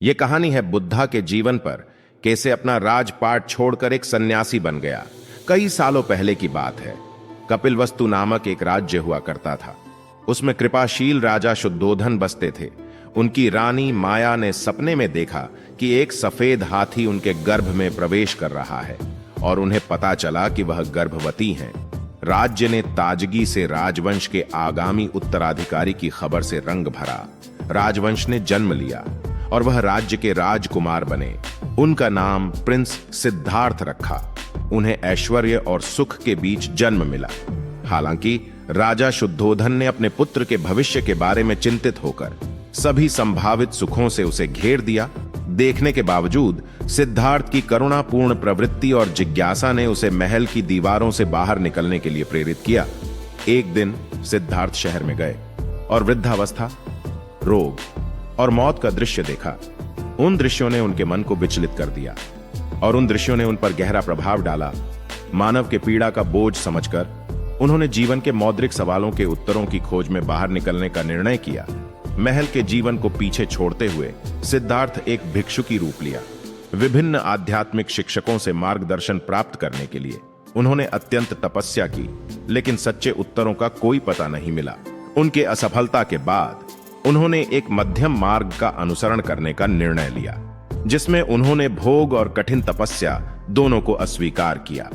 ये कहानी है बुद्धा के जीवन पर, कैसे अपना राजपाट छोड़कर एक सन्यासी बन गया। कई सालों पहले की बात है। कपिलवस्तु नामक एक राज्य हुआ करता था। उसमें कृपाशील राजा शुद्धोधन बसते थे। उनकी रानी माया ने सपने में देखा कि एक सफेद हाथी उनके गर्भ में प्रवेश कर रहा है और उन्हें पता चला कि वह गर्भवती हैं। राज्य ने ताजगी से राजवंश के आगामी उत्तराधिकारी की खबर से रंग भरा। राजवंश ने जन्म लिया और वह राज्य के राजकुमार बने। उनका नाम प्रिंस सिद्धार्थ रखा। उन्हें ऐश्वर्य और सुख के बीच जन्म मिला। हालांकि राजा शुद्धोधन ने अपने पुत्र के भविष्य के बारे में चिंतित होकर सभी संभावित सुखों से उसे घेर दिया। देखने के बावजूद सिद्धार्थ की करुणापूर्ण प्रवृत्ति और जिज्ञासा ने उसे महल की दीवारों से बाहर निकलने के लिए प्रेरित किया। एक दिन सिद्धार्थ शहर में गए और वृद्धावस्था, रोग और मौत का दृश्य देखा। उन दृश्यों ने उनके मन को विचलित कर दिया और उन दृश्यों ने उन पर गहरा प्रभाव डाला। मानव के पीड़ा का बोझ समझकर उन्होंने जीवन के मौद्रिक सवालों के उत्तरों की खोज में बाहर निकलने का निर्णय किया। महल के जीवन को पीछे छोड़ते हुए सिद्धार्थ एक भिक्षुकी रूप लिया। विभिन्न आध्यात्मिक शिक्षकों से मार्गदर्शन प्राप्त करने के लिए उन्होंने अत्यंत तपस्या की, लेकिन सच्चे उत्तरों का कोई पता नहीं मिला। उनके असफलता के बाद उन्होंने एक मध्यम मार्ग का अनुसरण करने का निर्णय लिया, जिसमें उन्होंने भोग और कठिन तपस्या दोनों को अस्वीकार किया।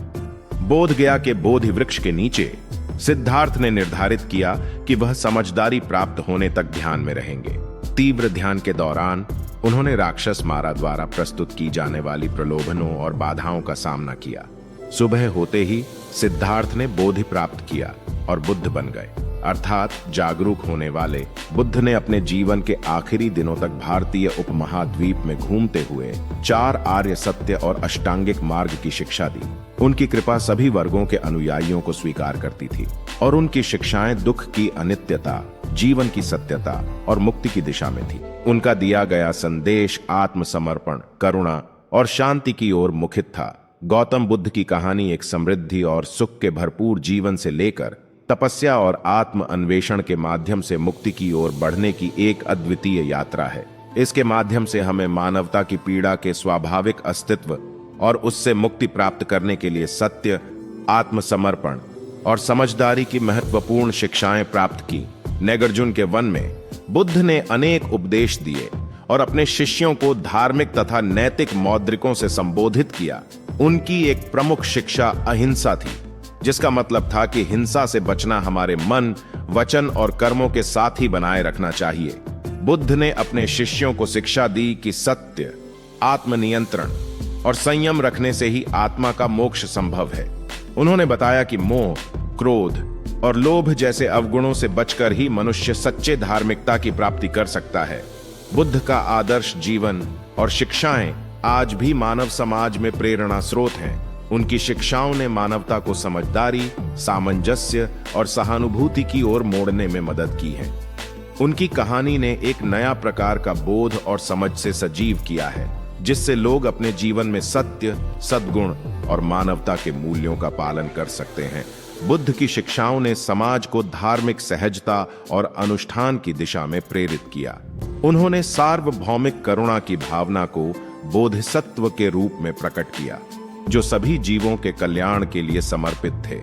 बोध गया के बोधि वृक्ष के नीचे सिद्धार्थ ने निर्धारित किया कि वह समझदारी प्राप्त होने तक ध्यान में रहेंगे। तीव्र ध्यान के दौरान उन्होंने राक्षस मारा द्वारा प्रस्तुत की जाने वाली प्रलोभनों और बाधाओं का सामना किया। सुबह होते ही सिद्धार्थ ने बोधि प्राप्त किया और बुद्ध बन गए, अर्थात जागरूक होने वाले। बुद्ध ने अपने जीवन के आखिरी दिनों तक भारतीय उपमहाद्वीप में घूमते हुए 4 आर्य सत्य और अष्टांगिक मार्ग की शिक्षा दी। उनकी कृपा सभी वर्गों के अनुयायियों को स्वीकार करती थी और उनकी शिक्षाएं दुख की अनित्यता, जीवन की सत्यता और मुक्ति की दिशा में थी। उनका दिया गया संदेश आत्मसमर्पण, करुणा और शांति की ओर मुखित था। गौतम बुद्ध की कहानी एक समृद्धि और सुख के भरपूर जीवन से लेकर तपस्या और आत्म अन्वेषण के माध्यम से मुक्ति की ओर बढ़ने की एक अद्वितीय यात्रा है। इसके माध्यम से हमें मानवता की पीड़ा के स्वाभाविक अस्तित्व और उससे मुक्ति प्राप्त करने के लिए सत्य, आत्मसमर्पण और समझदारी की महत्वपूर्ण शिक्षाएं प्राप्त की। नागार्जुन के वन में बुद्ध ने अनेक उपदेश दिए और अपने शिष्यों को धार्मिक तथा नैतिक मौद्रिकों से संबोधित किया। उनकी एक प्रमुख शिक्षा अहिंसा थी, जिसका मतलब था कि हिंसा से बचना हमारे मन, वचन और कर्मों के साथ ही बनाए रखना चाहिए। बुद्ध ने अपने शिष्यों को शिक्षा दी कि सत्य, आत्मनियंत्रण और संयम रखने से ही आत्मा का मोक्ष संभव है। उन्होंने बताया कि मोह, क्रोध और लोभ जैसे अवगुणों से बचकर ही मनुष्य सच्चे धार्मिकता की प्राप्ति कर सकता है। बुद्ध का आदर्श जीवन और शिक्षाएं आज भी मानव समाज में प्रेरणा स्रोत हैं। उनकी शिक्षाओं ने मानवता को समझदारी, सामंजस्य और सहानुभूति की ओर मोड़ने में मदद की है। उनकी कहानी ने एक नया प्रकार का बोध और समझ से सजीव किया है, जिससे लोग अपने जीवन में सत्य, सद्गुण और मानवता के मूल्यों का पालन कर सकते हैं। बुद्ध की शिक्षाओं ने समाज को धार्मिक सहजता और अनुष्ठान की दिशा में प्रेरित किया। उन्होंने सार्वभौमिक करुणा की भावना को बोधिसत्व के रूप में प्रकट किया, जो सभी जीवों के कल्याण के लिए समर्पित थे।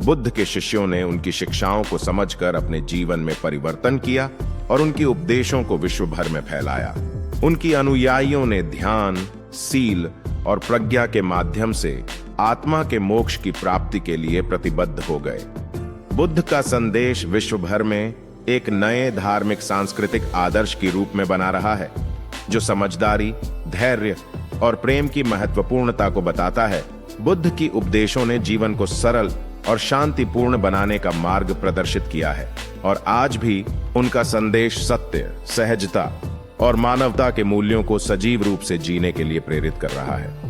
बुद्ध के शिष्यों ने उनकी शिक्षाओं को समझकर अपने जीवन में परिवर्तन किया और उनके उपदेशों को विश्व भर में फैलाया। उनकी अनुयायियों ने ध्यान, सील और प्रज्ञा के माध्यम से आत्मा के मोक्ष की प्राप्ति के लिए प्रतिबद्ध हो गए। बुद्ध का संदेश विश्व भर में एक नए धार्मिक सांस्कृतिक आदर्श के रूप में बना रहा है, जो समझदारी, धैर्य और प्रेम की महत्वपूर्णता को बताता है। बुद्ध की उपदेशों ने जीवन को सरल और शांतिपूर्ण बनाने का मार्ग प्रदर्शित किया है और आज भी उनका संदेश सत्य, सहजता और मानवता के मूल्यों को सजीव रूप से जीने के लिए प्रेरित कर रहा है।